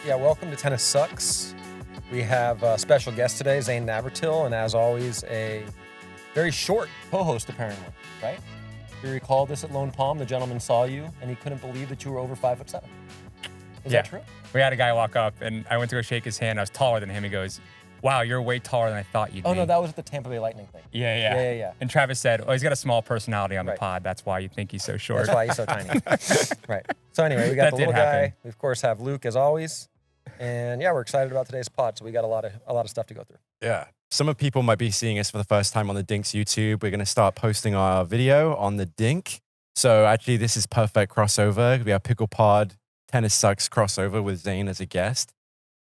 Yeah, welcome to Tennis Sucks. We have a special guest today, Zane Travis, and as always, a very short co-host apparently, right? If you recall this at Lone Palm, the gentleman saw you, and he couldn't believe that you were over 5'7". Is that true? We had a guy walk up, and I went to go shake his hand. I was taller than him. He goes, "Wow, you're way taller than I thought you'd be." Oh, no, that was at the Tampa Bay Lightning thing. Yeah. And Travis said, "Oh, he's got a small personality on the Right. pod. That's why you think he's so short." That's why he's so tiny. Right. So anyway, we got That the did little happen. guy. We, of course, have Luke, as always. And, yeah, we're excited about today's pod, so we got a lot of stuff to go through. Yeah. Some of people might be seeing us for the first time on the Dink's YouTube. We're going to start posting our video on the Dink. So actually, this is perfect crossover. We have PicklePod Tennis Sucks crossover with Zane as a guest.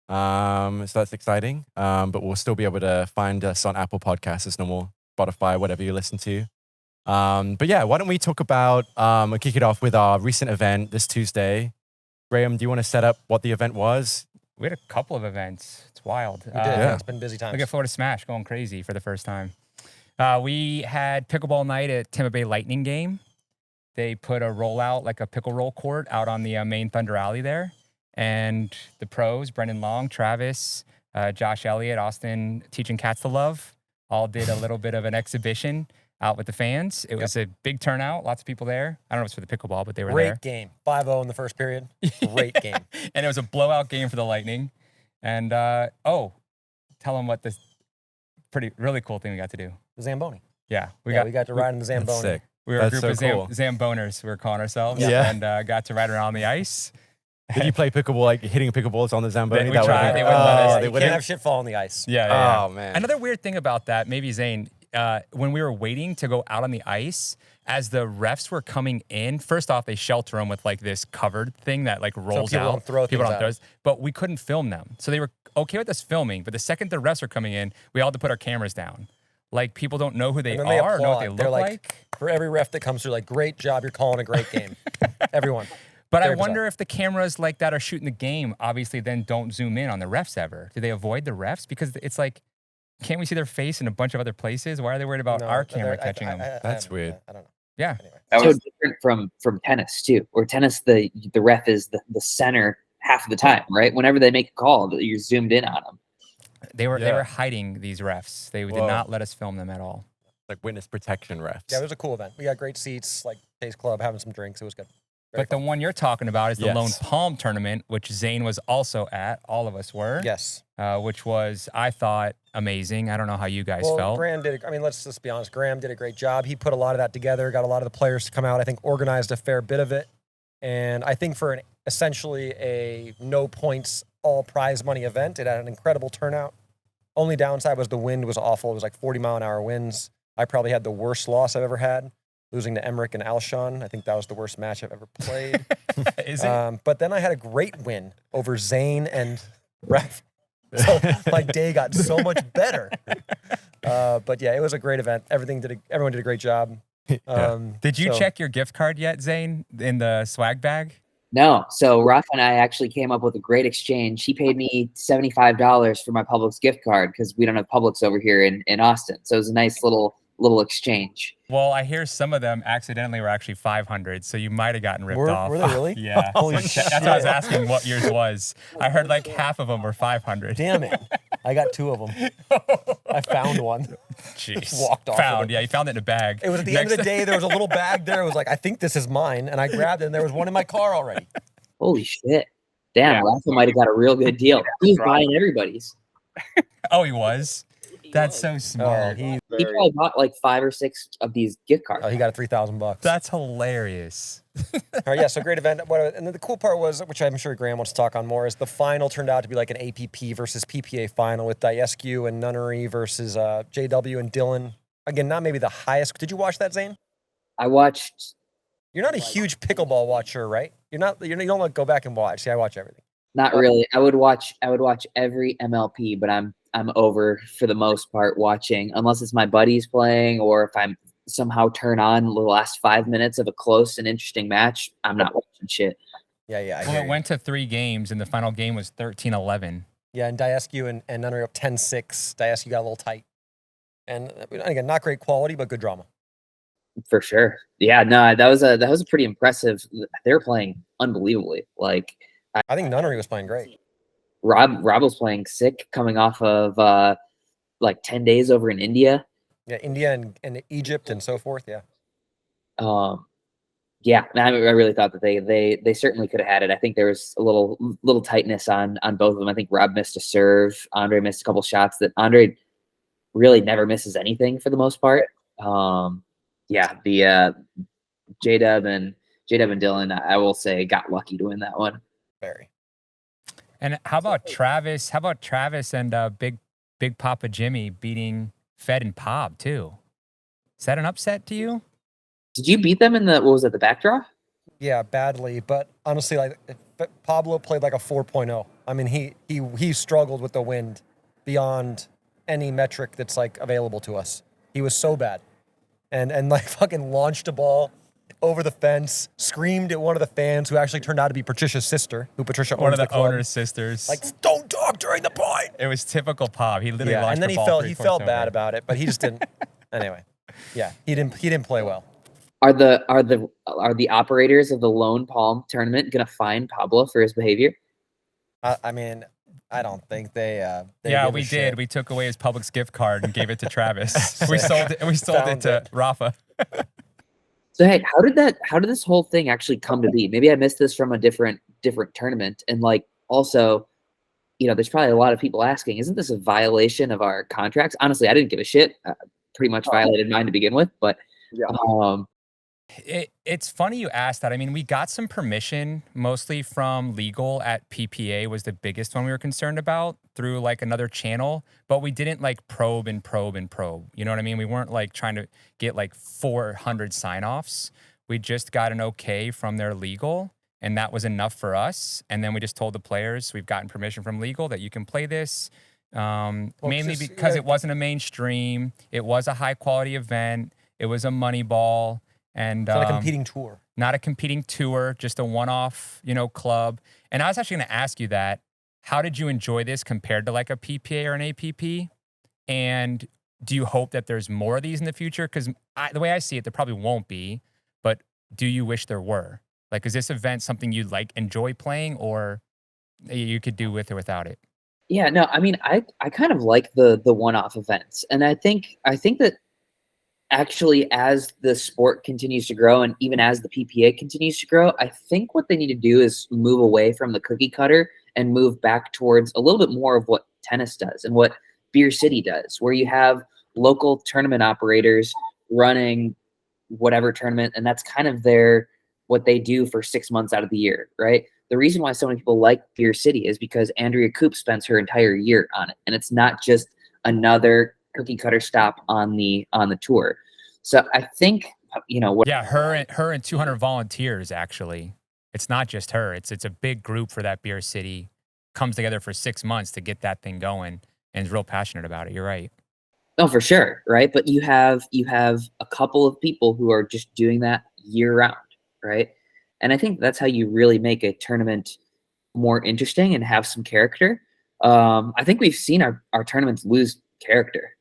So that's exciting. But we'll still be able to find us on Apple Podcasts as normal, Spotify, whatever you listen to. But yeah, why don't we talk about, we'll kick it off with our recent event this Tuesday. Graham, do you want to set up what the event was? We had a couple of events. It's wild. We did. Yeah. It's been busy times. Looking forward to Smash going crazy for the first time. We had pickleball night at Tampa Bay Lightning game. They put a rollout, like a pickle roll court, out on the main Thunder Alley there. And the pros, Brendan Long, Travis, Josh Elliott, Austin, teaching cats to love, all did a little bit of an exhibition out with the fans. It was a big turnout, lots of people there. I don't know if it's for the pickleball, but they were there. Great game. 5-0 in the first period. Great game. And it was a blowout game for the Lightning. And, tell them what this really cool thing we got to do. The Zamboni. Yeah. We got to ride in the Zamboni. That's sick. We were a That's group so of cool. Zamboners, we were calling ourselves. Yeah. And got to ride around on the ice. Did you play pickleball, like hitting pickleballs on the Zamboni? We That tried. would've- They wouldn't let us. You can't have shit fall on the ice. Yeah. Oh, man. Another weird thing about that, maybe Zane, when we were waiting to go out on the ice, as the refs were coming in, first off, they shelter them with like this covered thing that like rolls people out. don't throw People things don't out. throw, but we couldn't film them. So they were okay with us filming, but the second the refs are coming in, we all had to put our cameras down. Like people don't know who they And then they are or know what they applaud. look They're like. For every ref that comes through, like, great job, you're calling a great game. Everyone. But I Very wonder bizarre. if the cameras like that are shooting the game, obviously then don't zoom in on the refs ever. Do they avoid the refs? Because it's like, can't we see their face in a bunch of other places? Why are they worried about No, our camera I- catching I- them? That's weird. I don't know. Yeah. Anyway. That was so different from tennis too, where tennis the ref is the center half of the time, right? Whenever they make a call, you're zoomed in on them. They were Yeah. hiding these refs. They did Whoa. not let us film them at all. Like witness protection refs. Yeah, it was a cool event. We got great seats, like Chase Club, having some drinks. It was good. Very But the one you're talking about is the Yes. Lone Palm tournament, which Zane was also at. All of us were. Yes. Which was, I thought, amazing. I don't know how you guys Well, felt. Graham did. I mean, let's just be honest. Graham did a great job. He put a lot of that together. Got a lot of the players to come out. I think organized a fair bit of it, and I think for essentially a no points all prize money event, it had an incredible turnout. Only downside was the wind was awful. It was like 40-mile-an-hour winds. I probably had the worst loss I've ever had, losing to Emmerich and Alshon. I think that was the worst match I've ever played. Is it? But then I had a great win over Zane and Rafa. So my day got so much better. But yeah, it was a great event. Everyone did a great job. Did you so- check your gift card yet, Zane, in the swag bag? No, so Rafa and I actually came up with a great exchange. He paid me $75 for my Publix gift card because we don't have Publix over here in Austin. So it was a nice little exchange. Well, I hear some of them accidentally were actually 500, so you might have gotten ripped Were off. they really? Yeah. Holy That's why I was asking what yours was. I heard like half of them were 500. Damn it. I got two of them. I found one. Jeez. Walked off Found. with it. Yeah, you found it in a bag. It was at the end of the day, there was a little bag there. It was like, I think this is mine. And I grabbed it, and there was one in my car already. Holy shit. Damn, Rafa might have got a real good deal. He's buying everybody's. Oh, he was? That's so smart. He He probably bought like 5 or 6 of these gift cards. he got a $3,000. That's hilarious. All right, yeah, so great event. And then the cool part was, which I'm sure Graham wants to talk on more, is the final turned out to be like an APP versus PPA final with Diescu and Nunnery versus JW and Dylan. Again, not maybe the highest. Did you watch that, Zane? I watched, You're not a huge pickleball watcher, right? You don't like go back and watch. See, I watch everything. not really. I would watch every MLP, but I'm over for the most part watching, unless it's my buddies playing or if I'm somehow turn on the last 5 minutes of a close and interesting match. I'm not watching shit. Yeah, I Well, hear it you. went to 3 games, and the final game was 13-11. Yeah, and Diescu and Nunnery up 10-6. Diescu got a little tight. And again, not great quality, but good drama. For sure. Yeah, no, that was a pretty impressive. They were playing unbelievably. Like I think Nunnery was playing great. Rob was playing sick, coming off of like 10 days over in India. Yeah, India and Egypt and so forth. Yeah. Yeah, I really thought that they certainly could have had it. I think there was a little tightness on both of them. I think Rob missed a serve. Andre missed a couple shots that Andre really never misses anything for the most part. Yeah, the J-Dub and Dylan, I will say, got lucky to win that one. Very. And how about Travis? How about Travis and Big Papa Jimmy beating Fed and Pob too? Is that an upset to you? Did you beat them in the, what was it, the back draw? Yeah, badly. But honestly, like Pablo played like a 4.0. I mean, he struggled with the wind beyond any metric that's like available to us. He was so bad, and like fucking launched a ball over the fence, screamed at one of the fans who actually turned out to be Patricia's sister, who Patricia One owns of the club. owner's sisters. Like, don't talk during the point. It was typical Pob. He literally launched and then the ball he felt bad about it, but he just didn't. Anyway, yeah, he didn't play well. Are the operators of the Lone Palm tournament gonna fine Pablo for his behavior? I mean, I don't think they Yeah, give a we shit. did. We took away his Publix gift card and gave it to Travis. We sold it. And we sold it Found to it. Rafa. So hey, how did this whole thing actually come to be? Maybe I missed this from a different tournament. And like also, there's probably a lot of people asking, isn't this a violation of our contracts? Honestly, I didn't give a shit. Pretty much violated mine to begin with, but Yeah. It's funny you asked that. I mean, we got some permission mostly from legal at PPA was the biggest one we were concerned about through like another channel, but we didn't like probe. You know what I mean? We weren't like trying to get like 400 sign-offs. We just got an okay from their legal, and that was enough for us. And then we just told the players, we've gotten permission from legal that you can play this. Mainly because it wasn't a mainstream. It was a high quality event. It was a money ball. And It's not a competing tour. Not a competing tour, just a one-off, club. And I was actually going to ask you that. How did you enjoy this compared to like a PPA or an APP? And do you hope that there's more of these in the future? Because the way I see it, there probably won't be. But do you wish there were? Like, is this event something you'd like enjoy playing, or you could do with or without it? Yeah, no, I mean, I kind of like the one-off events, and I think that actually, as the sport continues to grow, and even as the PPA continues to grow, I think what they need to do is move away from the cookie cutter and move back towards a little bit more of what tennis does and what Beer City does, where you have local tournament operators running whatever tournament, and that's kind of what they do for 6 months out of the year, right? The reason why so many people like Beer City is because Andrea Koop spends her entire year on it, and it's not just another cookie cutter stop on the tour. So I think her and 200 volunteers actually. It's not just her. It's a big group for that Beer City. Comes together for 6 months to get that thing going and is real passionate about it. You're right. Oh, for sure, right? But you have a couple of people who are just doing that year round, right? And I think that's how you really make a tournament more interesting and have some character. I think we've seen our tournaments lose character.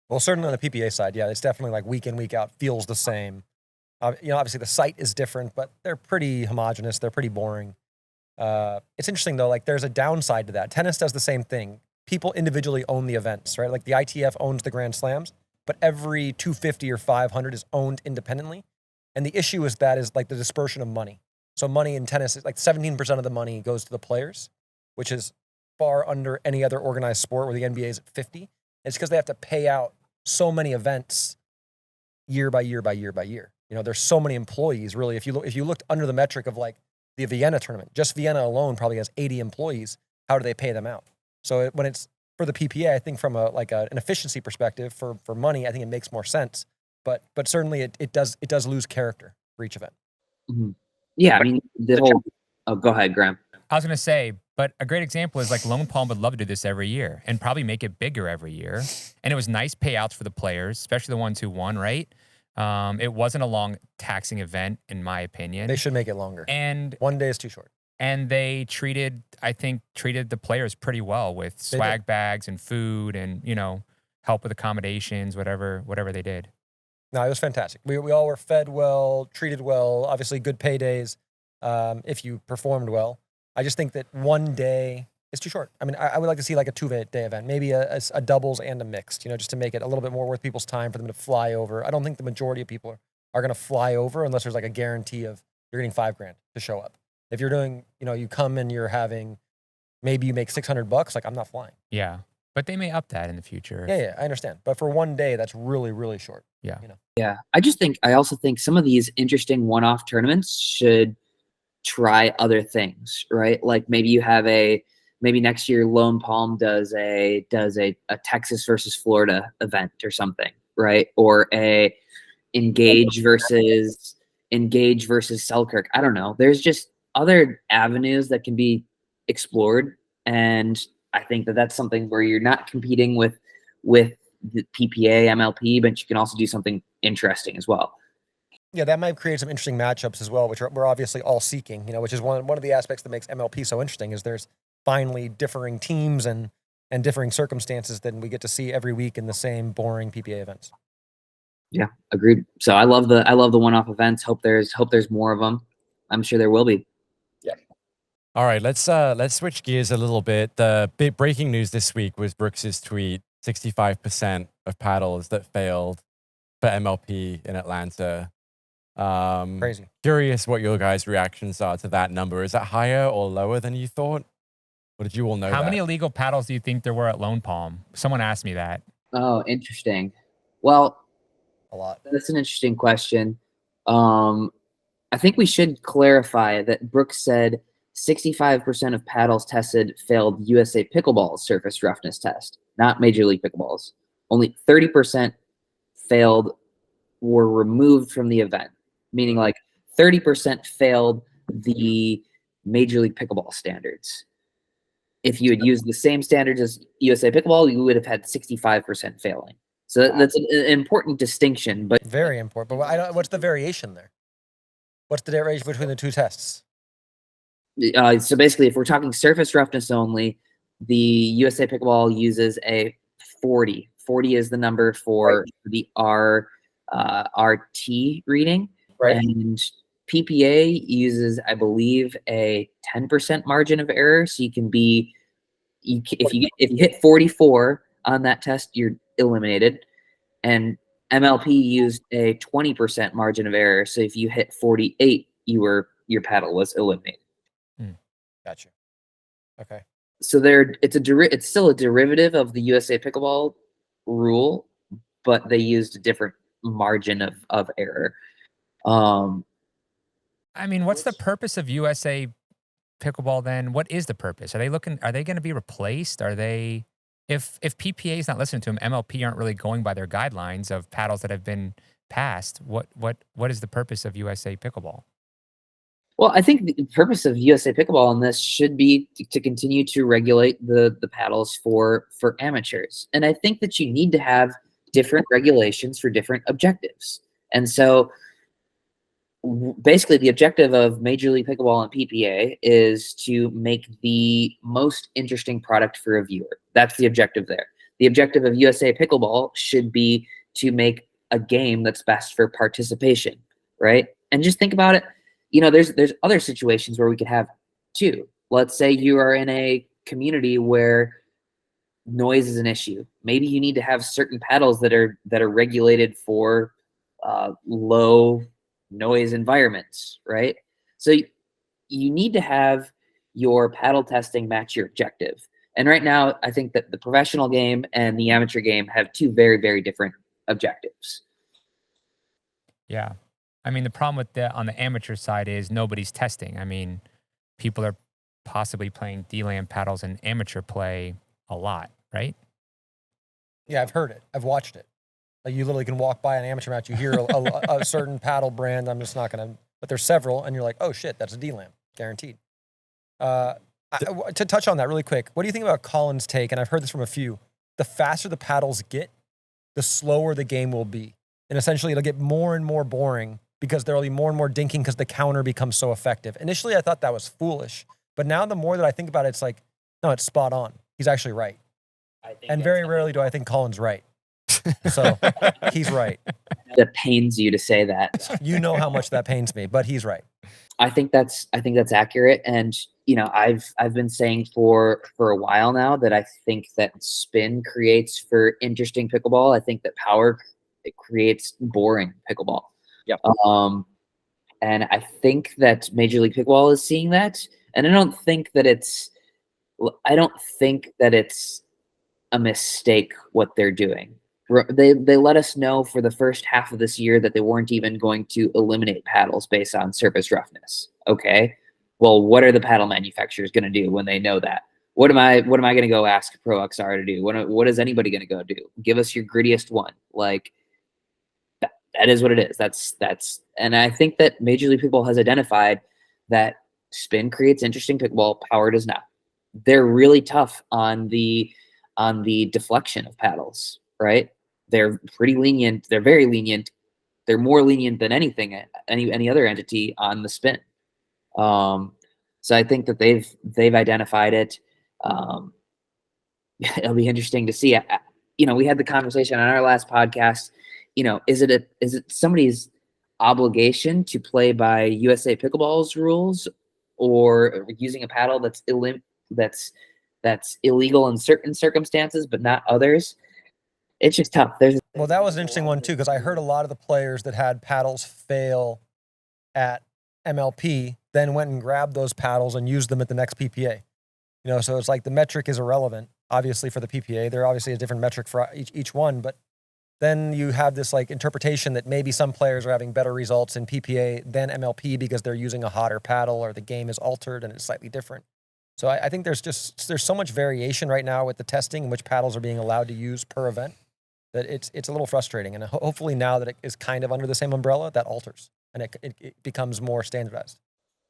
Well, certainly on the PPA side, yeah, it's definitely like week in, week out feels the same. Obviously the site is different, but they're pretty homogenous. They're pretty boring. It's interesting though, like there's a downside to that. Tennis does the same thing. People individually own the events, right? Like the ITF owns the Grand Slams, but every 250 or 500 is owned independently. And the issue is like the dispersion of money. So money in tennis is like 17% of the money goes to the players, which is far under any other organized sport where the NBA is at 50. It's because they have to pay out so many events year by year by year by year. There's so many employees really. If you looked under the metric of like the Vienna tournament, just Vienna alone probably has 80 employees. How do they pay them out? So when it's for the PPA, I think from an efficiency perspective for money, I think it makes more sense. But certainly it does lose character for each event. Mm-hmm. Yeah, I mean Oh, go ahead, Graham. I was going to say, but a great example is like Lone Palm would love to do this every year and probably make it bigger every year. And it was nice payouts for the players, especially the ones who won, right? It wasn't a long taxing event, in my opinion. They should make it longer. And 1 day is too short. And they treated the players pretty well with swag bags and food and, help with accommodations, whatever they did. No, it was fantastic. We all were fed well, treated well, obviously good paydays if you performed well. I just think that 1 day It's too short. I mean, I would like to see like a 2-day event, maybe a doubles and a mixed, just to make it a little bit more worth people's time for them to fly over. I don't think the majority of people are going to fly over unless there's like a guarantee of you're getting $5,000 to show up. If you're doing, you come and you're having, maybe you make $600, like I'm not flying. Yeah. But they may up that in the future. Yeah, I understand. But for one day, that's really, really short. Yeah. Yeah. I also think some of these interesting one-off tournaments should try other things, right? Like maybe next year Lone Palm does a Texas versus Florida event or something, right? Or a Engage versus Selkirk. I don't know. There's just other avenues that can be explored, and I think that that's something where you're not competing with the PPA, MLP, but you can also do something interesting as well. Yeah, that might create some interesting matchups as well, which we're obviously all seeking, which is one of the aspects that makes MLP so interesting is there's finally differing teams and differing circumstances than we get to see every week in the same boring PPA events. Yeah, agreed. So I love the one-off events. Hope there's more of them. I'm sure there will be. Yeah. All right, let's switch gears a little bit. The big breaking news this week was Brooks's tweet: 65% of paddles that failed for MLP in Atlanta. Crazy. Curious what your guys' reactions are to that number. Is that higher or lower than you thought? Or did you all know How that? many illegal paddles do you think there were at Lone Palm? Someone asked me that. Oh, interesting. Well, A lot. that's an interesting question. I think we should clarify that Brooks said 65% of paddles tested failed USA Pickleball's surface roughness test, not Major League Pickleball's. Only 30% failed, were removed from the event, meaning like 30% failed the Major League Pickleball standards. If you had used the same standards as USA Pickleball, you would have had 65% failing. So that's an important distinction, but Very important. But what's the variation there? What's the variation between the two tests? so basically, if we're talking surface roughness only, the USA Pickleball uses a 40. 40 is the number for the RT reading, Right. and PPA uses, I believe, a 10% margin of error. So you can be, if you hit 44 on that test, you're eliminated. And MLP used a 20% margin of error. So if you hit 48, your paddle was eliminated. Gotcha. Okay. So it's still a derivative of the USA Pickleball rule, but they used a different margin of error. I mean, what's the purpose of USA Pickleball then? What is the purpose? Are they going to be replaced? Are they, if PPA is not listening to them, MLP aren't really going by their guidelines of paddles that have been passed. What is the purpose of USA Pickleball? Well, I think the purpose of USA Pickleball in this should be to continue to regulate the paddles for amateurs. And I think that you need to have different regulations for different objectives. And so basically the objective of Major League Pickleball and PPA is to make the most interesting product for a viewer. That's the objective there. The objective of USA Pickleball should be to make a game that's best for participation, right? And just think about it. There's other situations where we could have two. Let's say you are in a community where noise is an issue. Maybe you need to have certain paddles that are regulated for low noise environments, right? So you need to have your paddle testing match your objective. And right now, I think that the professional game and the amateur game have two very, very different objectives. Yeah. I mean, the problem with on the amateur side is nobody's testing. I mean, people are possibly playing D-Land paddles in amateur play a lot, right? Yeah, I've heard it. I've watched it. Like you literally can walk by an amateur match, you hear a certain paddle brand. I'm just not gonna, but there's several, and you're like, oh shit, that's a D-Lamp, guaranteed. To touch on that really quick, what do you think about Colin's take? And I've heard this from a few. The faster the paddles get, the slower the game will be, and essentially it'll get more and more boring because there'll be more and more dinking because the counter becomes so effective. Initially, I thought that was foolish, but now the more that I think about it, it's like, no, it's spot on. He's actually right. And very rarely do I think Colin's right. So he's right. That pains you to say that. You know how much that pains me, but he's right. I think that's accurate, and I've been saying for a while now that I think that spin creates for interesting pickleball. I think that power creates boring pickleball. Yep. And I think that Major League Pickleball is seeing that, and I don't think that it's a mistake what they're doing. They let us know for the first half of this year that they weren't even going to eliminate paddles based on surface roughness. Okay, well, what are the paddle manufacturers going to do when they know that? What am I going to go ask Pro XR to do? What is anybody going to go do? Give us your grittiest one. Like that is what it is. That's and I think that Major League Pickleball has identified that spin creates interesting pickleball, power does not. They're really tough on the deflection of paddles, right? They're pretty lenient. They're very lenient. They're more lenient than any other entity on the spin. So I think that they've identified it. It'll be interesting to see. We had the conversation on our last podcast. Is it somebody's obligation to play by USA Pickleball's rules, or using a paddle that's illegal in certain circumstances but not others? It's just tough. Well, that was an interesting one too, because I heard a lot of the players that had paddles fail at MLP then went and grabbed those paddles and used them at the next PPA. So it's like the metric is irrelevant, obviously, for the PPA. There obviously a different metric for each one, but then you have this like interpretation that maybe some players are having better results in PPA than MLP because they're using a hotter paddle or the game is altered and it's slightly different. So I think there's so much variation right now with the testing in which paddles are being allowed to use per event that it's a little frustrating. And hopefully now that it is kind of under the same umbrella, that alters and it becomes more standardized.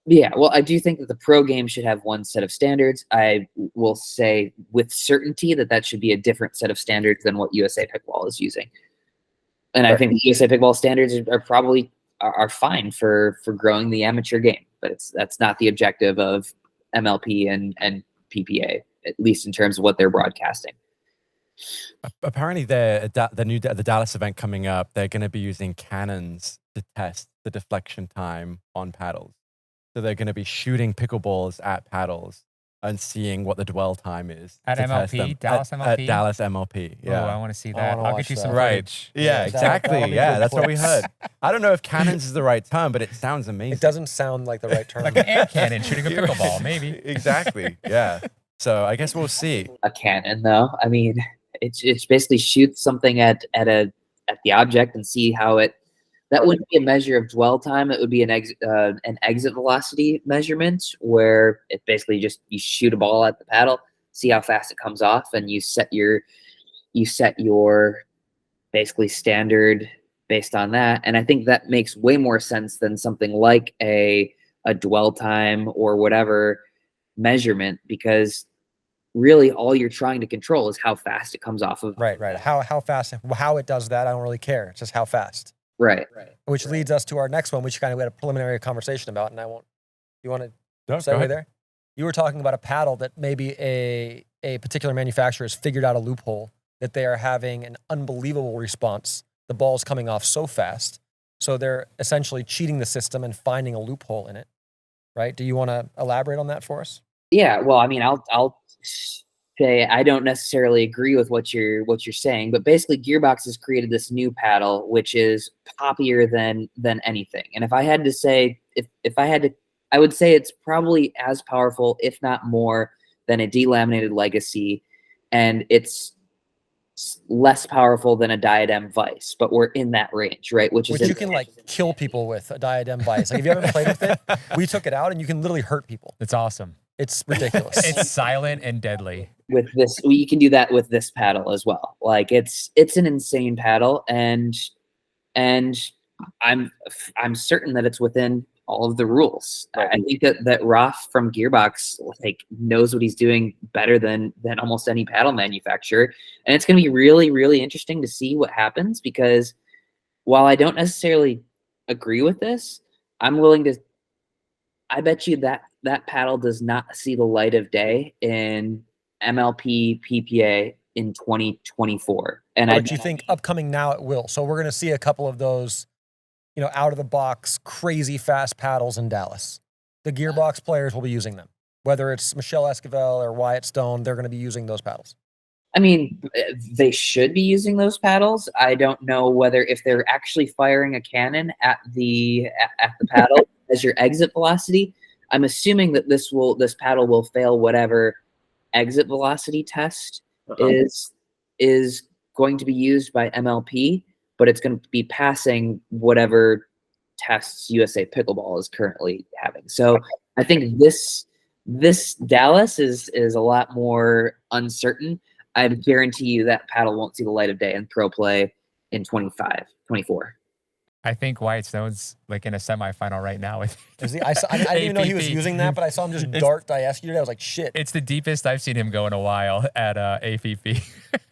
Yeah, well, I do think that the pro game should have one set of standards. I will say with certainty that should be a different set of standards than what USA Pickleball is using. And I think the USA Pickleball standards are probably fine for growing the amateur game, but that's not the objective of MLP and PPA, at least in terms of what they're broadcasting. Apparently, the Dallas event coming up, they're going to be using cannons to test the deflection time on paddles. So they're going to be shooting pickleballs at paddles and seeing what the dwell time is. At MLP? Dallas MLP? At Dallas MLP, yeah. Oh, I want to see that. wanna I'll watch get you some that. Right. footage. Yeah, exactly. that'll be Yeah, good that's what we clips. heard. I don't know if cannons is the right term, but it sounds amazing. It doesn't sound like the right term. Like an air cannon shooting a pickleball, maybe. Exactly, yeah. So I guess we'll see. A cannon, though. I mean, it's basically shoot something at the object and see how it. That wouldn't be a measure of dwell time. It would be an exit velocity measurement where it basically just you shoot a ball at the paddle, see how fast it comes off, and you set your basically standard based on that. And I think that makes way more sense than something like a dwell time or whatever measurement, because really all you're trying to control is how fast it comes off of. Right. How fast, how it does that, I don't really care. It's just how fast. Right. Which leads us to our next one, which we had a preliminary conversation about, and I won't. You want to No, go segue ahead. there? You were talking about a paddle that maybe a particular manufacturer has figured out a loophole that they are having an unbelievable response. The ball's coming off so fast, so they're essentially cheating the system and finding a loophole in it. Right? Do you want to elaborate on that for us? Yeah. Well, I mean, I'll say I don't necessarily agree with what you're saying, but basically Gearbox has created this new paddle which is poppier than anything. And if I had to say, I would say it's probably as powerful, if not more, than a delaminated Legacy, and it's less powerful than a Diadem Vice, but we're in that range, right? Which you can like kill people with a Diadem Vice. Like if you haven't played with it, we took it out and you can literally hurt people. It's awesome. It's ridiculous. It's silent and deadly. With this, you can do that with this paddle as well. Like it's an insane paddle, and I'm certain that it's within all of the rules. Right. I think that Rafa from Gearbox like knows what he's doing better than almost any paddle manufacturer, and it's going to be really, really interesting to see what happens, because while I don't necessarily agree with this, I'm willing to. I bet you that paddle does not see the light of day in MLP, PPA, in 2024. But you think upcoming now it will. So we're going to see a couple of those, out of the box, crazy fast paddles in Dallas. The Gearbox players will be using them. Whether it's Michelle Esquivel or Wyatt Stone, they're going to be using those paddles. I mean, they should be using those paddles. I don't know whether if they're actually firing a cannon at the paddle as your exit velocity. I'm assuming that this paddle will fail whatever exit velocity test is going to be used by MLP, but it's going to be passing whatever tests USA Pickleball is currently having. So I think this Dallas is a lot more uncertain. I guarantee you that paddle won't see the light of day in pro play in 24. I think Wyatt Stone's like in a semifinal right now. Is he? I didn't even know he was using that, but I saw him just dart Dias today. I was like, shit. It's the deepest I've seen him go in a while at APP.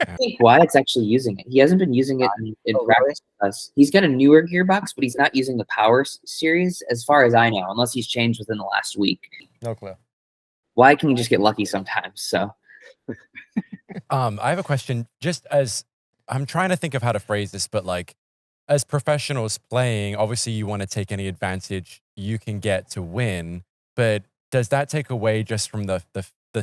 I think Wyatt's actually using it. He hasn't been using it in practice with us. He's got a newer gearbox, but he's not using the Power series as far as I know, unless he's changed within the last week. No clue. Wyatt can just get lucky sometimes, so... I have a question. Just as I'm trying to think of how to phrase this, but like as professionals playing, obviously you want to take any advantage you can get to win. But does that take away just from the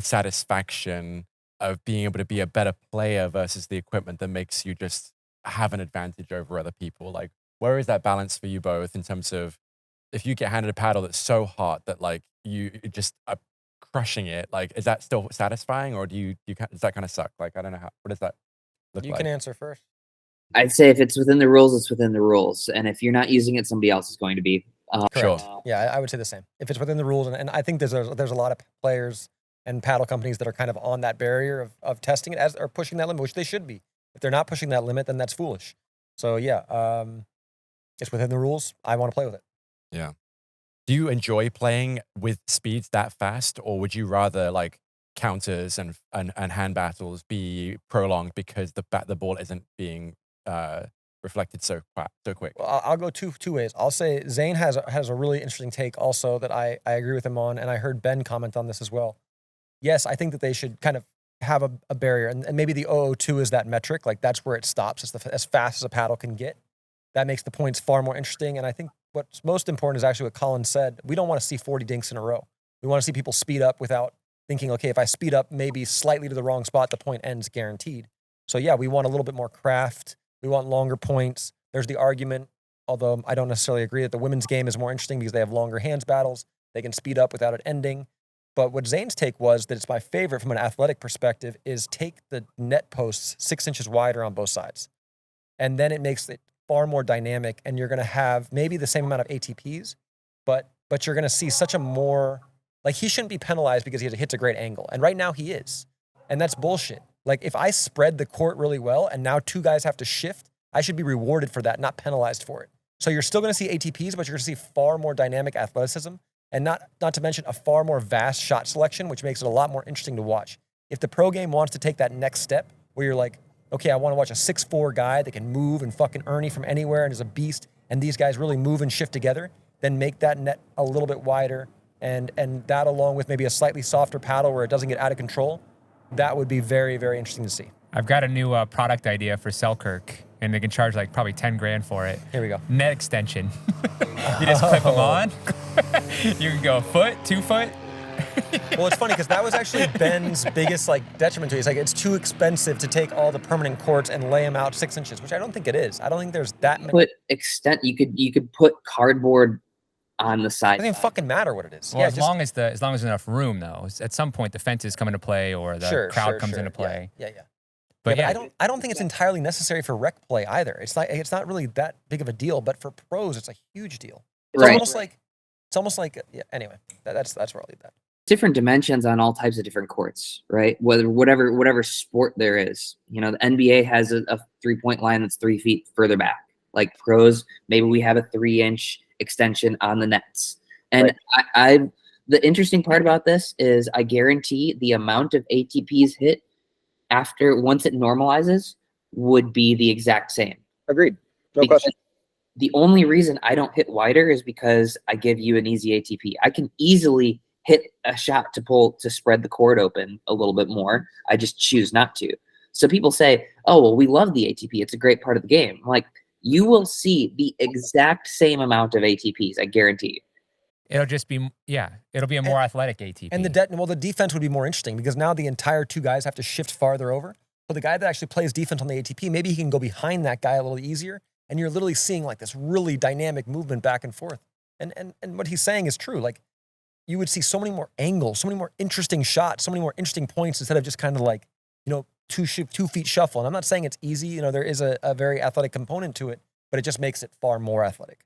satisfaction of being able to be a better player versus the equipment that makes you just have an advantage over other people? Like, where is that balance for you both in terms of if you get handed a paddle that's so hot that like you just are crushing it, like is that still satisfying, or does that kind of suck? Like I don't know what does that look like? You can answer first. I'd say if it's within the rules, it's within the rules, and if you're not using it, somebody else is going to be. Sure. Yeah, I would say the same. If it's within the rules, and I think there's a lot of players and paddle companies that are kind of on that barrier of testing it or pushing that limit, which they should be. If they're not pushing that limit, then that's foolish. So yeah, it's within the rules. I want to play with it. Yeah. Do you enjoy playing with speeds that fast, or would you rather like counters and hand battles be prolonged because the ball isn't being reflected so quick? Well, I'll go two ways. I'll say Zane has a really interesting take also that I agree with him on, and I heard Ben comment on this as well. Yes, I think that they should kind of have a barrier, and maybe the 002 is that metric. Like that's where it stops. It's as fast as a paddle can get. That makes the points far more interesting, and I think what's most important is actually what Colin said. We don't want to see 40 dinks in a row. We want to see people speed up without thinking, okay, if I speed up maybe slightly to the wrong spot, the point ends guaranteed. So yeah, we want a little bit more craft. We want longer points. There's the argument, although I don't necessarily agree, that the women's game is more interesting because they have longer hands battles. They can speed up without it ending. But what Zane's take was that it's my favorite from an athletic perspective is take the net posts 6 inches wider on both sides. And then it makes it far more dynamic, and you're going to have maybe the same amount of ATPs, but you're going to see such a more, like he shouldn't be penalized because he hits a great angle. And right now he is. And that's bullshit. Like if I spread the court really well and now two guys have to shift, I should be rewarded for that, not penalized for it. So you're still going to see ATPs, but you're going to see far more dynamic athleticism, and not to mention a far more vast shot selection, which makes it a lot more interesting to watch. If the pro game wants to take that next step where you're like, okay, I want to watch a 6'4" guy that can move and fucking Ernie from anywhere and is a beast, and these guys really move and shift together, then make that net a little bit wider, and that along with maybe a slightly softer paddle where it doesn't get out of control, that would be very, very interesting to see. I've got a new product idea for Selkirk, and they can charge like probably 10 grand for it. Here we go. Net extension. You just clip them on. You can go a foot, 2 foot. Well, it's funny because that was actually Ben's biggest detriment to it. He's like, it's too expensive to take all the permanent courts and lay them out 6 inches, which I don't think it is. I don't think there's that many. You could put cardboard on the side. It doesn't even fucking matter what it is. Well, as long as there's enough room, though. At some point, the fences come into play or the crowd comes into play. Yeah. But I don't think it's entirely necessary for rec play either. It's not really that big of a deal, but for pros, it's a huge deal. It's almost like anyway. That's where I'll leave that. Different dimensions on all types of different courts, right? Whatever sport there is. You know, the NBA has a 3-point line that's 3 feet further back. Like pros, maybe we have a 3-inch extension on the nets. And right. The interesting part about this is I guarantee the amount of ATPs hit once it normalizes would be the exact same. Agreed. No question. The only reason I don't hit wider is because I give you an easy ATP. I can easily hit a shot to spread the court open a little bit more. I just choose not to. So people say, oh, well, we love the ATP. It's a great part of the game. I'm like, you will see the exact same amount of ATPs, I guarantee you. It'll just be, it'll be a more athletic ATP. And the defense would be more interesting because now the entire two guys have to shift farther over. So the guy that actually plays defense on the ATP, maybe he can go behind that guy a little easier. And you're literally seeing like this really dynamic movement back and forth. And what he's saying is true. Like you would see so many more angles, so many more interesting shots, so many more interesting points instead of just kind of like, 2 feet shuffle. And I'm not saying it's easy. There is a very athletic component to it, but it just makes it far more athletic.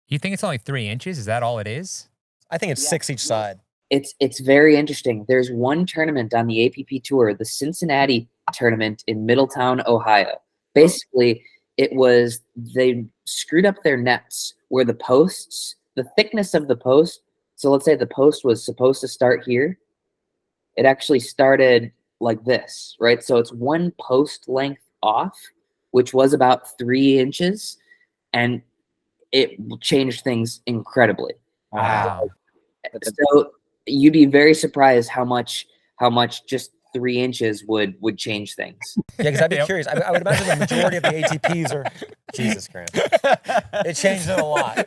You think it's only 3 inches? Is that all it is? I think it's 6 each side. It's very interesting. There's one tournament on the APP Tour, the Cincinnati tournament in Middletown, Ohio. Basically, it was they screwed up their nets where the posts, the thickness of the post. So let's say the post was supposed to start here. It actually started like this, right? So it's one post length off, which was about 3 inches, and it changed things incredibly. Wow. So you'd be very surprised how much just 3 inches would change things. Yeah, because I'd be curious. I would imagine the majority of the ATPs are Jesus Christ. It changes it a lot.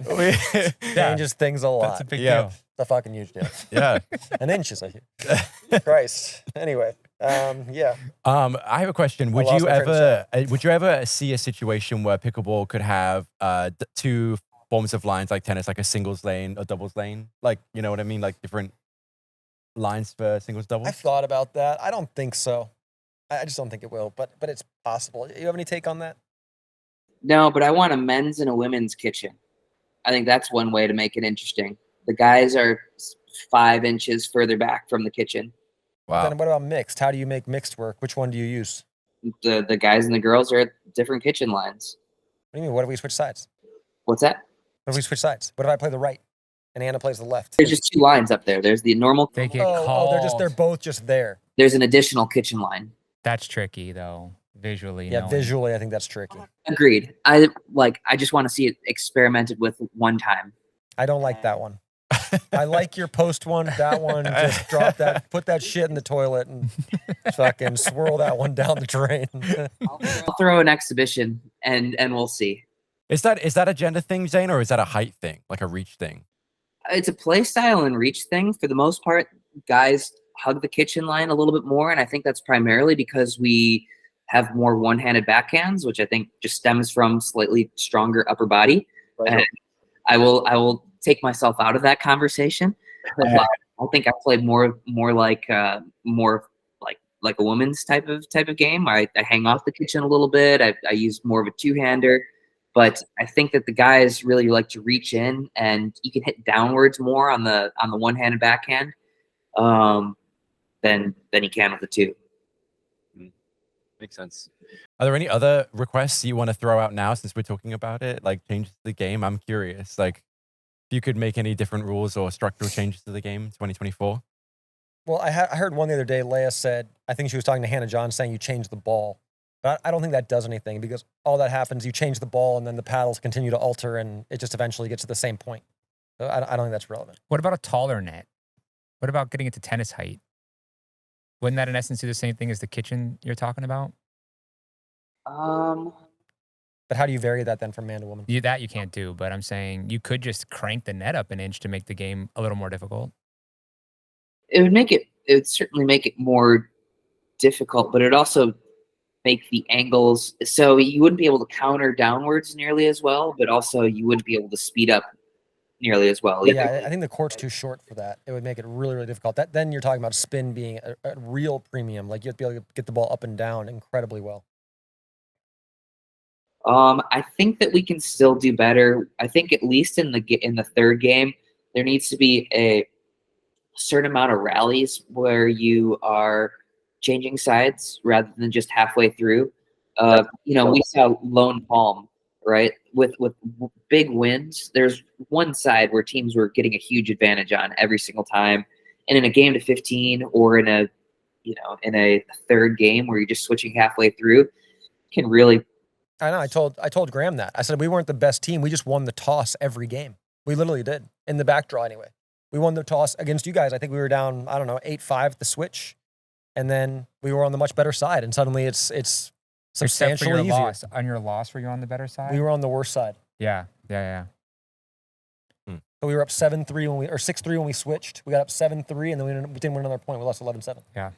Changes things a lot. That's a big deal. It's a fucking huge deal. Yeah. An inch is a huge. Christ. Anyway, yeah. I have a question. Would you ever see a situation where pickleball could have 2 forms of lines like tennis, like a singles lane, a doubles lane? Like, you know what I mean? Like different lines for singles, doubles? I thought about that. I don't think so. I just don't think it will, but it's possible. You have any take on that? No, but I want a men's and a women's kitchen. I think that's one way to make it interesting. The guys are 5 inches further back from the kitchen. Wow. Then what about mixed? How do you make mixed work? Which one do you use? The guys and the girls are at different kitchen lines. What do you mean? What if we switch sides? What's that? What if we switch sides? What if I play the right and Anna plays the left? There's just 2 lines up there. There's the normal. They get called. They're both just there. There's an additional kitchen line. That's tricky though, visually. Yeah, knowing. visually, I think that's tricky. Agreed. I just want to see it experimented with one time. I don't like that one. I like your post one. That one, just drop that, put that shit in the toilet and fucking swirl that one down the drain. I'll throw an exhibition and we'll see. Is that a gender thing, Zane, or is that a height thing, like a reach thing? It's a play style and reach thing. For the most part, guys hug the kitchen line a little bit more, and I think that's primarily because we have more one-handed backhands, which I think just stems from slightly stronger upper body. And I will take myself out of that conversation. I think I play more like a woman's type of game. I hang off the kitchen a little bit. I use more of a two-hander, but I think that the guys really like to reach in, and you can hit downwards more on the one-handed backhand than you can with the two. Makes sense. Are there any other requests you want to throw out now since we're talking about it? Like changes to the game? I'm curious. Like if you could make any different rules or structural changes to the game in 2024? Well, I heard one the other day, Leia said, I think she was talking to Hannah John saying you change the ball. But I don't think that does anything because all that happens, you change the ball and then the paddles continue to alter and it just eventually gets to the same point. So I don't think that's relevant. What about a taller net? What about getting it to tennis height? Wouldn't that in essence do the same thing as the kitchen you're talking about? But how do you vary that then from man to woman? That you can't do, but I'm saying you could just crank the net up an inch to make the game a little more difficult. It would certainly make it more difficult, but it also make the angles so you wouldn't be able to counter downwards nearly as well, but also you wouldn't be able to speed up nearly as well. Yeah, I think the court's too short for that. It would make it really, really difficult. Then you're talking about spin being a real premium. Like you have to be able to get the ball up and down incredibly well. I think that we can still do better. I think at least in the third game, there needs to be a certain amount of rallies where you are changing sides rather than just halfway through. We saw Lone Palm, right? With big wins, there's one side where teams were getting a huge advantage on every single time. And in a game to 15 or in a third game where you're just switching halfway through can really. I know. I told Graham that. I said we weren't the best team. We just won the toss every game. We literally did in the back draw anyway. We won the toss against you guys. I think we were down, 8-5 at the switch. and then we were on the much better side, and suddenly it's Except for substantially your easier. loss. On your loss, were you on the better side? We were on the worst side. Yeah. So we were up 7-3 or 6-3 when we switched. We got up 7-3, and then we didn't win another point. We lost 11-7.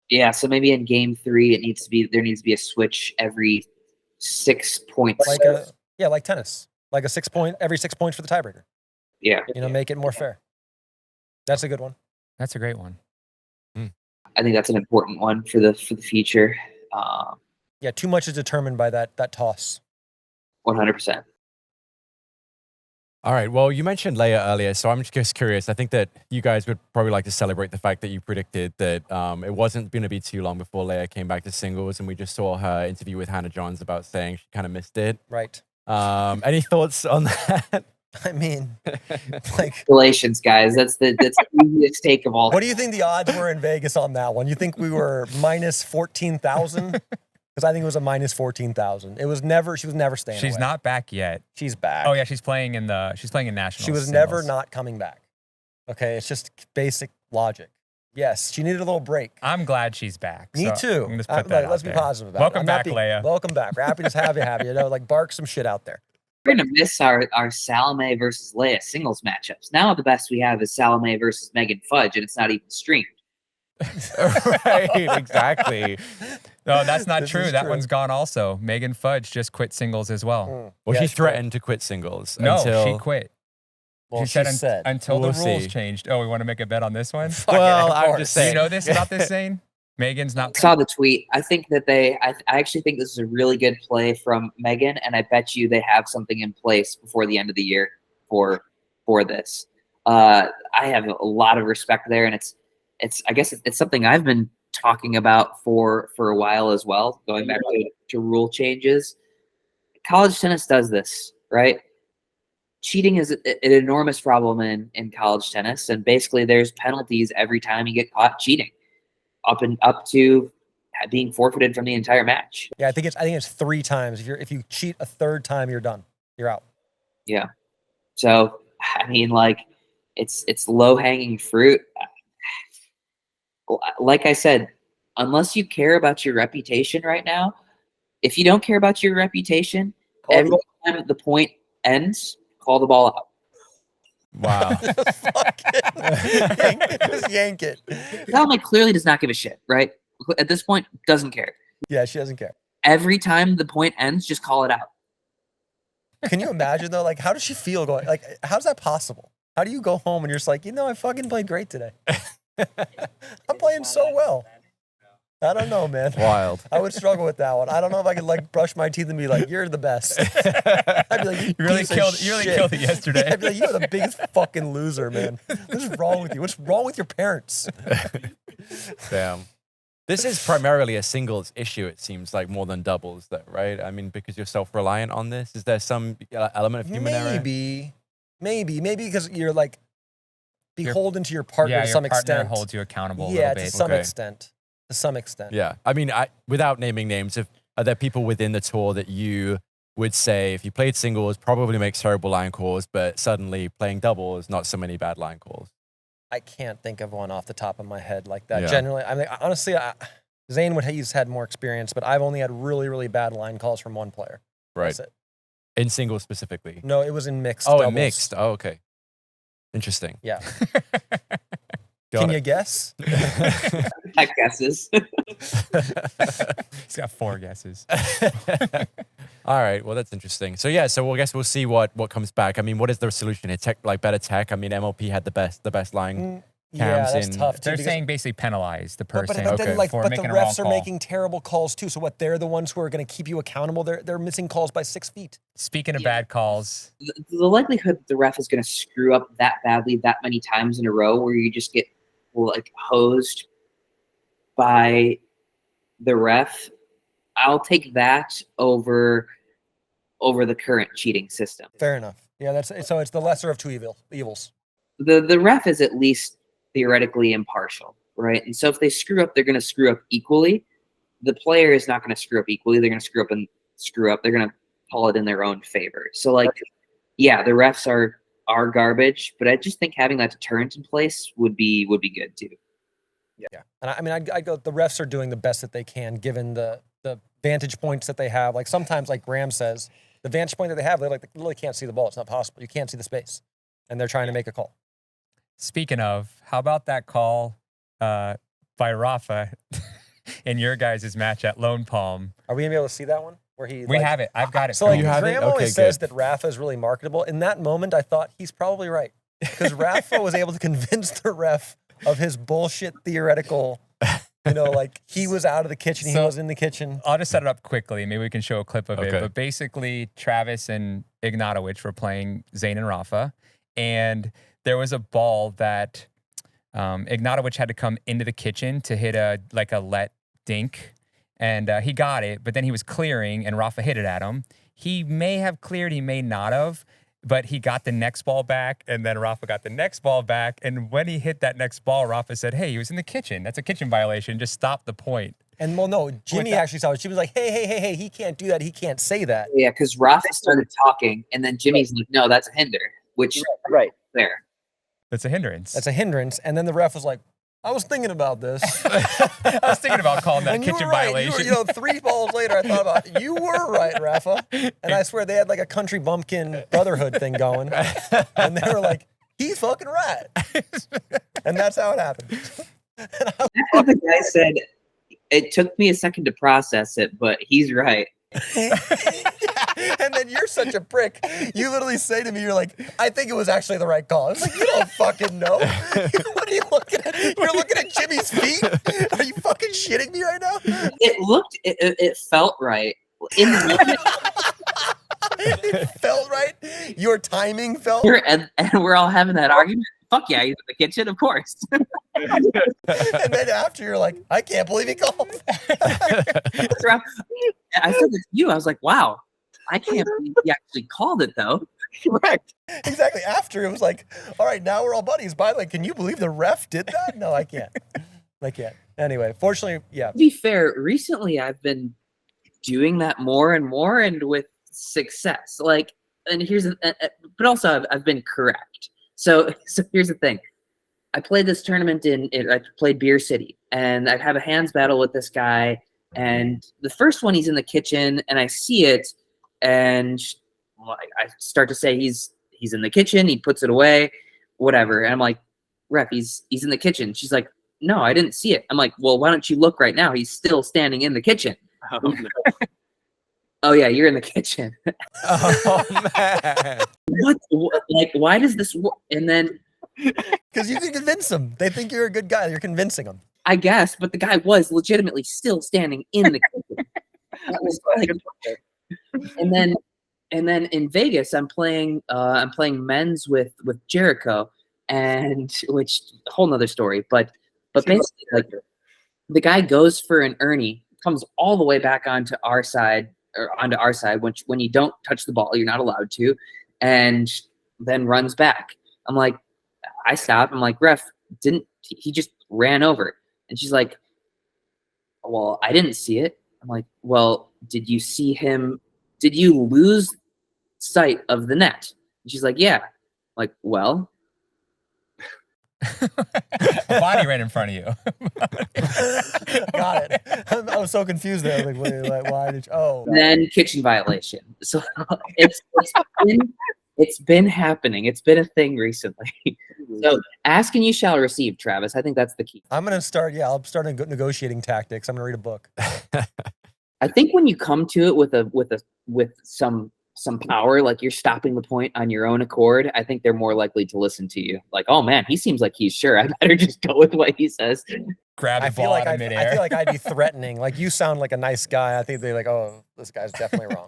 Yeah, so maybe in game 3 there needs to be a switch every 6 points. Like tennis. Like every 6 points for the tiebreaker. Yeah. Make it more fair. That's a good one. That's a great one. I think that's an important one for the future. Yeah, too much is determined by that toss. 100%. All right. Well, you mentioned Leia earlier, so I'm just curious. I think that you guys would probably like to celebrate the fact that you predicted that it wasn't going to be too long before Leia came back to singles, and we just saw her interview with Hannah Johns about saying she kind of missed it. Right. Any thoughts on that? I mean, like, Congratulations, guys. That's the easiest take of all. what do you think the odds were in Vegas on that one? You think we were minus 14,000? Because I think it was a minus 14,000. She was never staying She's away. not back yet. She's back. Oh yeah, she's playing in nationals. She was never not coming back. Okay, it's just basic logic. Yes, she needed a little break. I'm glad she's back. Me so too. I'm just put that Let's out be there. positive about Welcome it. back, Leia. Welcome back. We're happy to have you. Like bark some shit out there. We're gonna miss our Salome versus Leia singles matchups. Now the best we have is Salome versus Megan Fudge, and it's not even streamed. Right, exactly. No, that's not This true. is That true. one's gone also. Megan Fudge just quit singles as well. Well, Yeah, she threatened to quit singles No, until she quit. Well, she said, until We'll the rules see. changed. Oh, we want to make a bet on this one? Fuck it, Well, of I'm course. just Do you saying. know this about this, Zane? Megan's not. I saw the tweet. I think that I actually think this is a really good play from Megan, and I bet you they have something in place before the end of the year for this. I have a lot of respect there, and I guess it's something I've been talking about for a while as well, going back to rule changes. College tennis does this, right? Cheating is an enormous problem in college tennis, and basically there's penalties every time you get caught cheating, up to being forfeited from the entire match. Yeah, I think it's 3 times. If you cheat a third time, you're done. You're out. Yeah. So I mean, like, it's low hanging fruit. Like I said, unless you care about your reputation right now, if you don't care about your reputation, every time the point ends, call the ball out. Wow. Fuck it. Just yank it. Salome clearly does not give a shit, right? At this point, doesn't care. Yeah, she doesn't care. Every time the point ends, just call it out. Can you imagine though? Like, how does she feel going? Like, how's that possible? How do you go home and you're just like, I fucking played great today. I'm playing so well. I don't know, man. Wild. I would struggle with that one. I don't know if I could like brush my teeth and be like, "You're the best." I'd be like, You really piece of killed it yesterday. Yeah, I'd be like, "You're the biggest fucking loser, man. What's wrong with you? What's wrong with your parents?" Damn. This is primarily a singles issue, it seems like, more than doubles, though, right? I mean, because you're self-reliant on this. Is there some element of human error? Maybe because you're like beholden to your partner Yeah, to your some partner extent. holds you accountable a Yeah, little to bit. some Okay. extent. To some extent. Yeah. I mean, without naming names, are there people within the tour that you would say, if you played singles, probably makes terrible line calls, but suddenly playing doubles, not so many bad line calls? I can't think of one off the top of my head like that. Yeah. Generally, I mean, honestly, Zane he's had more experience, but I've only had really, really bad line calls from one player. Right. That's it. In singles specifically? No, it was in mixed. Oh, in doubles. mixed. Oh, okay. Interesting. Yeah. Got Can it. you guess? I guesses. He's got 4 guesses. All right. Well, that's interesting. So yeah. So I guess we'll see what comes back. I mean, what is the solution here? Tech, like better tech. I mean, MLP had the best line. Yeah, Cams that's in- tough too. They're because- saying basically penalize the but person then, Okay. like, for but the making a wrong refs are call. making terrible calls too. So what? They're the ones who are going to keep you accountable. They're missing calls by 6 feet. Speaking of Yeah. bad calls, The likelihood that the ref is going to screw up that badly that many times in a row, where you just get like hosed by the ref, I'll take that over the current cheating system. Fair enough. Yeah, so it's the lesser of two evils. The ref is at least theoretically impartial, right? And so if they screw up, they're going to screw up equally. The player is not going to screw up equally. They're going to screw up. They're going to call it in their own favor. So like, yeah, the refs are garbage, but I just think having that deterrent in place would be good too. Yeah. And I mean, I go, the refs are doing the best that they can given the vantage points that they have. Like sometimes, like Graham says, the vantage point that they have, they literally can't see the ball. It's not possible. You can't see the space. And they're trying to make a call. Speaking of, how about that call by Rafa in your guys' match at Lone Palm? Are we going to be able to see that one? Where We have it. I've got it. So like, You have it? Graham Okay, always says good. that Rafa is really marketable. In that moment, I thought he's probably right. Because Rafa was able to convince the ref of his bullshit theoretical, like he was out of the kitchen, he was in the kitchen. I'll just set it up quickly. Maybe we can show a clip of it. Okay. But basically, Travis and Ignatowicz were playing Zane and Rafa. And there was a ball that Ignatowicz had to come into the kitchen to hit a let dink. And he got it, but then he was clearing and Rafa hit it at him. He may have cleared, he may not have. But he got the next ball back, and then Rafa got the next ball back. And when he hit that next ball, Rafa said, hey, he was in the kitchen. That's a kitchen violation. Just stop the point. And well, no, Jimmy actually saw it. She was like, hey, he can't do that. He can't say that. Yeah, because Rafa started talking, and then Jimmy's like, no, that's a hinder, which Right. there. That's a hindrance. That's a hindrance. And then the ref was like, I was thinking about this. I was thinking about calling that And you kitchen were right. violation. You were, 3 balls later, I thought about it. You were right, Rafa. And I swear they had like a country bumpkin brotherhood thing going. And they were like, he's fucking right. And that's how it happened. The guy said, it took me a second to process it, but he's right. And then you're such a prick. You literally say to me, you're like, I think it was actually the right call. I was like, you don't fucking know. What are you looking at? You're looking at Jimmy's feet? Are you fucking shitting me right now? It felt right. In the moment, It felt right. Your timing felt and we're all having that argument. Fuck yeah, he's in the kitchen, of course. And then after you're like, I can't believe he called. I said this to you. I was like, wow, I can't believe he actually called it, though. Correct. Exactly. After it was like, all right, now we're all buddies. By the way, can you believe the ref did that? No, I can't. I can't. Anyway, fortunately, yeah. To be fair, recently I've been doing that more and more, and with success. Like, and here's, but also I've been correct. So here's the thing. I played this tournament I played Beer City, and I have a hands battle with this guy. And the first one, he's in the kitchen, and I see it, and I start to say he's in the kitchen. He puts it away, whatever. And I'm like, ref, he's in the kitchen. She's like, no, I didn't see it. I'm like, well, why don't you look right now? He's still standing in the kitchen. Oh, no. Oh yeah, you're in the kitchen. Oh man. What? Like, why does this work? And then Because you can convince them. They think you're a good guy. You're convincing them. I guess, but the guy was legitimately still standing in the kitchen. That was like, and then in Vegas, I'm playing men's with Jericho, and which a whole nother story. But basically, like, the guy goes for an Ernie, comes all the way back onto our side, which when you don't touch the ball, you're not allowed to, and then runs back. I'm like, I stop. I'm like, ref, he just ran over? And she's like, well, I didn't see it. I'm like, well, did you see him? Did you lose sight of the net? And she's like, yeah. I'm like, well. A body right in front of you. Got it. I was so confused there. Like, wait, like, why did you? Oh. And then kitchen violation. So it's been happening. It's been a thing recently. So ask and you shall receive, Travis. I think that's the key. I'm going to start. Yeah, I'll start negotiating tactics. I'm going to read a book. I think when you come to it with some power, like you're stopping the point on your own accord, I think they're more likely to listen to you. Like, oh man, he seems like he's sure. I better just go with what he says. Grab the I feel ball like out of I midair. feel like I'd be threatening. Like, you sound like a nice guy. I think they're like, oh, this guy's definitely wrong.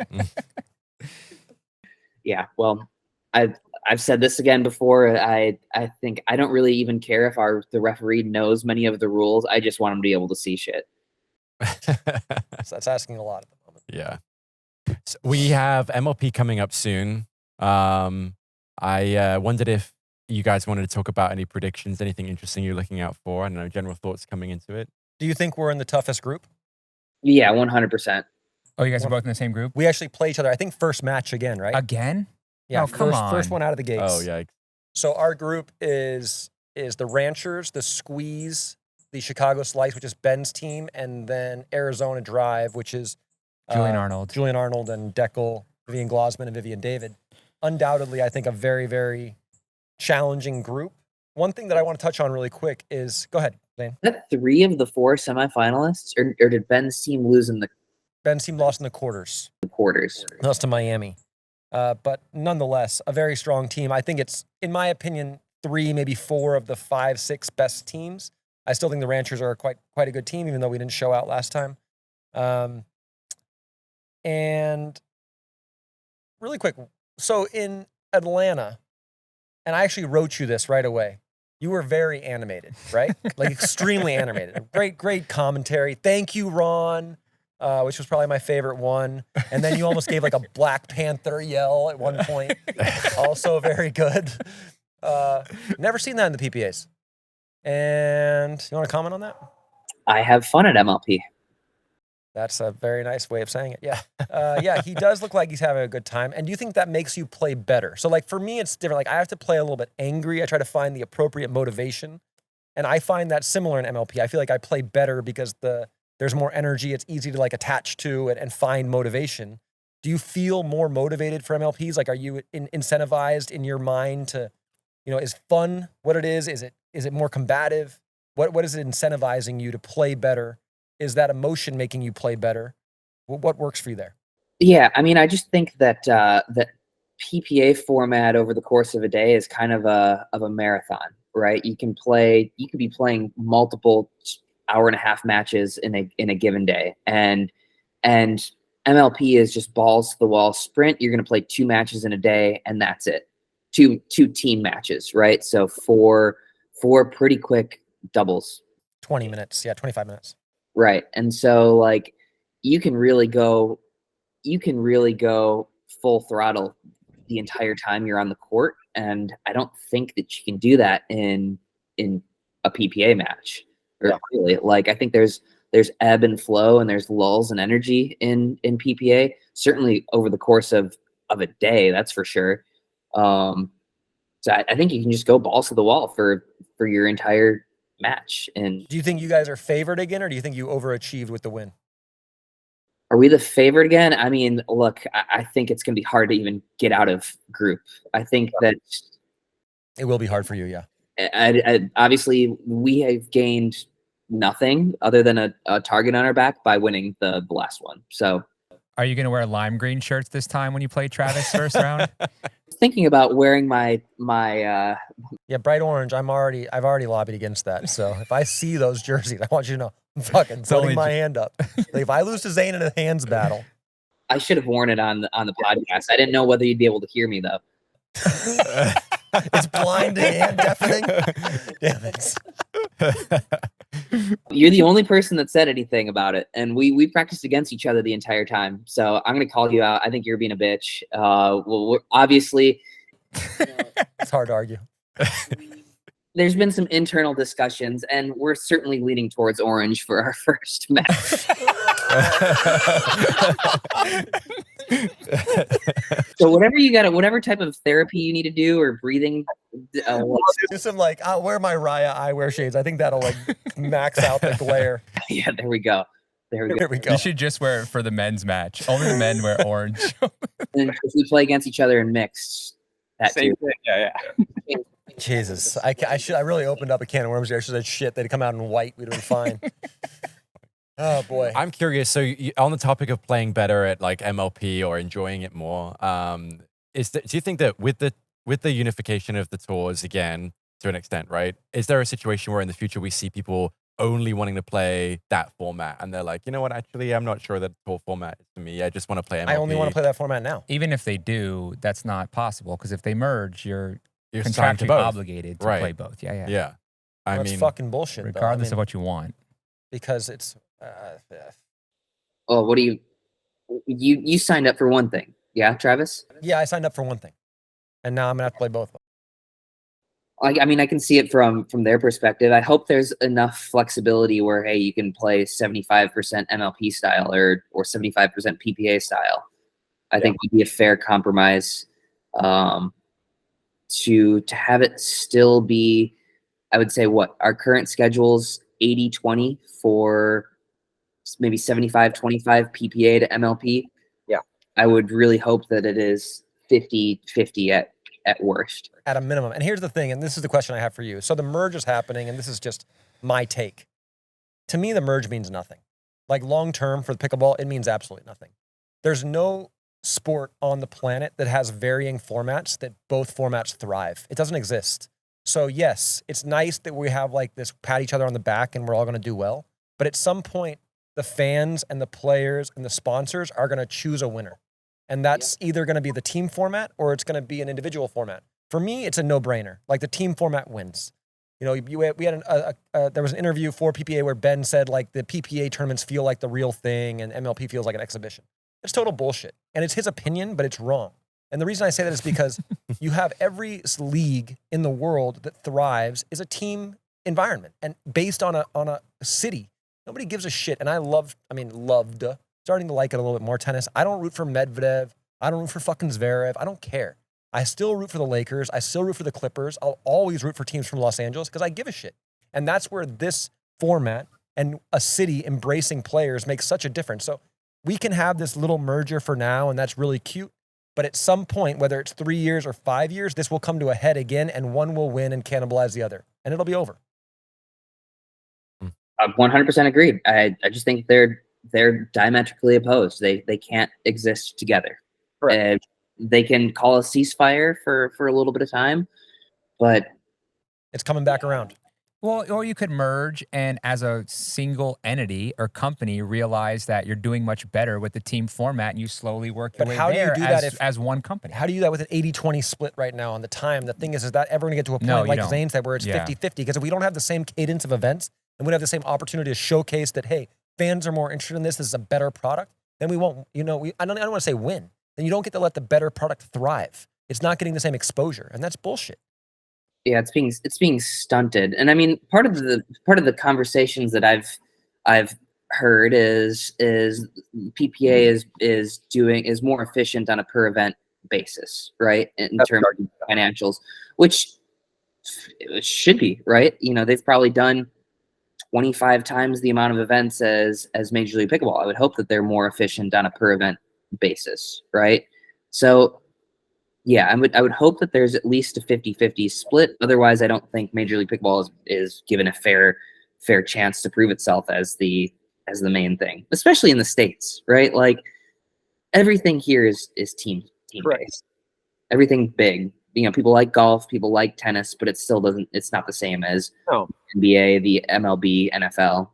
Yeah, well, I've said this again before. I think I don't really even care if the referee knows many of the rules. I just want him to be able to see shit. So that's asking a lot at the moment. Yeah. So we have MLP coming up soon. I wondered if you guys wanted to talk about any predictions, anything interesting you're looking out for. I don't know, general thoughts coming into it. Do you think we're in the toughest group? Yeah, 100%. Oh, you guys are both in the same group? We actually play each other. I think first match again, right? Again? Yeah, Oh, come first on. one out of the gates. Oh, yeah. So our group is the Ranchers, the Squeeze, the Chicago Slice, which is Ben's team, and then Arizona Drive, which is Julian Arnold. Julian Arnold and Deckel, Vivian Glosman, and Vivian David. Undoubtedly, I think a very, very challenging group. One thing that I want to touch on really quick is, go ahead, Zane. Is that 3 of the 4 semifinalists, or did Ben's team lose in the Ben's team lost in the quarters. quarters? Lost to Miami. But nonetheless, a very strong team. I think it's, in my opinion, 3, maybe 4 of the 5, 6 best teams. I still think the Ranchers are quite a good team, even though we didn't show out last time. And really quick, so in Atlanta, and I actually wrote you this right away. You were very animated, right? Like extremely animated. Great commentary. Thank you, Ron. Which was probably my favorite one. And then you almost gave like a Black Panther yell at one point. Also very good. Never seen that in the PPAs. And you want to comment on that? I have fun at MLP. That's a very nice way of saying it. Yeah. Yeah, he does look like he's having a good time. And do you think that makes you play better? So like for me, it's different. Like I have to play a little bit angry. I try to find the appropriate motivation. And I find that similar in MLP. I feel like I play better because there's more energy. It's easy to like attach to it and find motivation. Do you feel more motivated for MLPs? Like, are you incentivized in your mind to, is fun what it is? Is it more combative? What is it incentivizing you to play better? Is that emotion making you play better? What works for you there? Yeah, I mean, I just think that that PPA format over the course of a day is kind of a marathon, right? You could be playing multiple hour-and-a-half matches in a given day, and MLP is just balls to the wall sprint. You're going to play 2 matches in a day, and that's it. Two team matches, right? So four pretty quick doubles. 20 minutes, yeah, 25 minutes. Right. And so like you can really go full throttle the entire time you're on the court. And I don't think that you can do that in a PPA match. Or really. Like I think there's ebb and flow and there's lulls and energy in PPA, certainly over the course of a day, that's for sure. So I think you can just go balls to the wall for your entire match. And do you think you guys are favored again, or do you think you overachieved with the win? Are we the favorite again? I mean, look, I think it's going to be hard to even get out of group. I think that it will be hard for you. Yeah. Obviously, we have gained nothing other than a target on our back by winning the last one. So, are you going to wear lime green shirts this time when you play Travis first round? Thinking about wearing my yeah, bright orange. I've already lobbied against that. So if I see those jerseys, I want you to know I'm fucking putting my hand up. Like if I lose to Zane in a hands battle, I should have worn it on the podcast. I didn't know whether you'd be able to hear me though. It's blinding and deafening. Damn it. You're the only person that said anything about it, and we practiced against each other the entire time. So I'm gonna call you out. I think you're being a bitch. Well, we're obviously it's hard to argue. There's been some internal discussions, and we're certainly leaning towards orange for our first match. So whatever type of therapy you need to do or breathing, do some like I'll wear my Raya eyewear shades. I think that'll like max out the glare. Yeah, there we go. There we go. You should just wear it for the men's match. Only the men wear orange. And if we play against each other in mixed, that Same too. thing. Yeah. Jesus, I really opened up a can of worms there. I should have said shit. They'd come out in white. We'd have been fine. Oh boy. I'm curious. So on the topic of playing better at like MLP or enjoying it more, do you think that with the unification of the tours again to an extent, right? Is there a situation where in the future we see people only wanting to play that format and they're like, you know what? Actually, I'm not sure that tour format is for me. I just want to play MLP. I only want to play that format now. Even if they do, that's not possible because if they merge, you're signed to contractually both. obligated to play both. Yeah. Yeah. I That's mean, fucking bullshit. Regardless of what you want. Because it's. Oh, what do you signed up for one thing? Yeah, Travis? Yeah, I signed up for one thing. And now I'm going to have to play both. I mean, I can see it from their perspective. I hope there's enough flexibility where, hey, you can play 75% MLP style or 75% PPA style. I think would be a fair compromise to have it still be, I would say, what our current schedule's 80-20 for maybe 75-25 PPA to MLP. Yeah. I would really hope that it is 50-50 at worst. At a minimum. And here's the thing, and this is the question I have for you. So the merge is happening, and this is just my take. To me, the merge means nothing. Like long-term for the pickleball, it means absolutely nothing. There's no sport on the planet that has varying formats that both formats thrive. It doesn't exist. So yes, it's nice that we have like this pat each other on the back and we're all going to do well. But at some point, the fans and the players and the sponsors are going to choose a winner. And that's either going to be the team format or it's going to be an individual format. For me, it's a no-brainer. Like the team format wins. You know, we had there was an interview for PPA where Ben said like the PPA tournaments feel like the real thing and MLP feels like an exhibition. It's total bullshit. And it's his opinion, but it's wrong. And the reason I say that is because you have every league in the world that thrives is a team environment and based on a city. Nobody gives a shit. And loved, starting to like it a little bit more, tennis. I don't root for Medvedev. I don't root for fucking Zverev. I don't care. I still root for the Lakers. I still root for the Clippers. I'll always root for teams from Los Angeles because I give a shit. And that's where this format and a city embracing players makes such a difference. So we can have this little merger for now, and that's really cute. But at some point, whether it's 3 years or 5 years, this will come to a head again, and one will win and cannibalize the other. And it'll be over. 100% agreed. I just think they're diametrically opposed. They can't exist together. They can call a ceasefire for a little bit of time, but it's coming back around. Well, or you could merge and as a single entity or company realize that you're doing much better with the team format and you slowly work your way there as one company. How do you do that with an 80-20 split right now on the time? The thing is that ever going to get to a point like Zane said where it's 50-50? Because if we don't have the same cadence of events and we don't have the same opportunity to showcase that, hey, fans are more interested in this is a better product, then we won't, I don't want to say win. Then you don't get to let the better product thrive. It's not getting the same exposure, and that's bullshit. Yeah, it's being stunted. And I mean, part of the conversations that I've heard is PPA is more efficient on a per event basis, right? In terms of financials, which it should be, right? You know, they've probably done 25 times the amount of events as Major League Pickleball. I would hope that they're more efficient on a per event basis, right? So yeah, I would hope that there's at least a 50-50 split. Otherwise, I don't think Major League Pickleball is given a fair chance to prove itself as the main thing, especially in the States, right? Like everything here is team based. Everything big. You know, people like golf, people like tennis, but it's not the same as NBA, the MLB, NFL.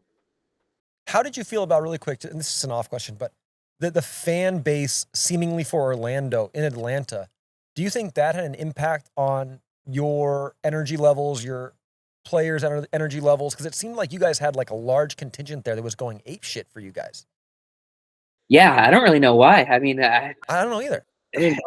How did you feel about, really quick, and this is an off question, but the fan base seemingly for Orlando in Atlanta, do you think that had an impact on your energy levels, your players' energy levels? Because it seemed like you guys had like a large contingent there that was going apeshit for you guys. Yeah, I don't really know why. I mean, I don't know either. I mean,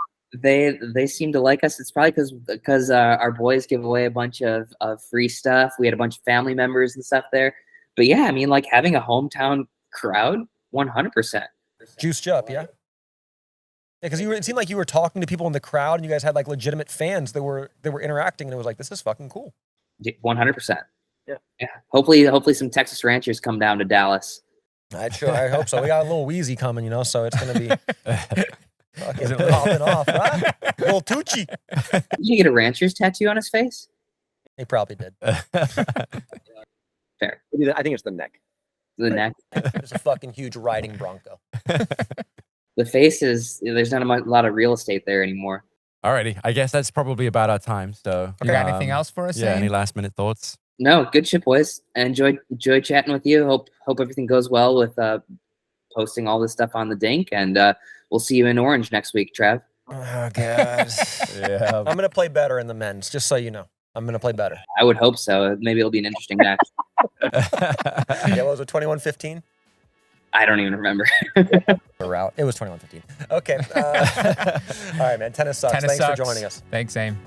they seem to like us. It's probably because our boys give away a bunch of free stuff. We had a bunch of family members and stuff there. But yeah, I mean, like having a hometown crowd, 100%. Juiced you up, yeah? Yeah, because it seemed like you were talking to people in the crowd, and you guys had like legitimate fans that were interacting, and it was like, this is fucking cool. 100%. Yeah. Hopefully some Texas ranchers come down to Dallas. I hope so. We got a little wheezy coming, so it's gonna be fucking popping off, right? Little Tucci. Did you get a rancher's tattoo on his face? He probably did. Fair. I think it's the neck. The neck. It's a fucking huge riding bronco. The face there's not a lot of real estate there anymore. Alrighty, I guess that's probably about our time. So, you got anything else for us? Yeah, any last minute thoughts? No, good shit, boys. I enjoyed chatting with you. Hope everything goes well with posting all this stuff on the Dink, and we'll see you in Orange next week, Trev. Oh god. Yeah. I'm gonna play better in the men's, just so you know. I'm gonna play better. I would hope so. Maybe it'll be an interesting match. Yeah, what was it, 21-15? I don't even remember. It was 21-15. Okay. All right, man. Tennis sucks. Thanks for joining us. Thanks, Zane.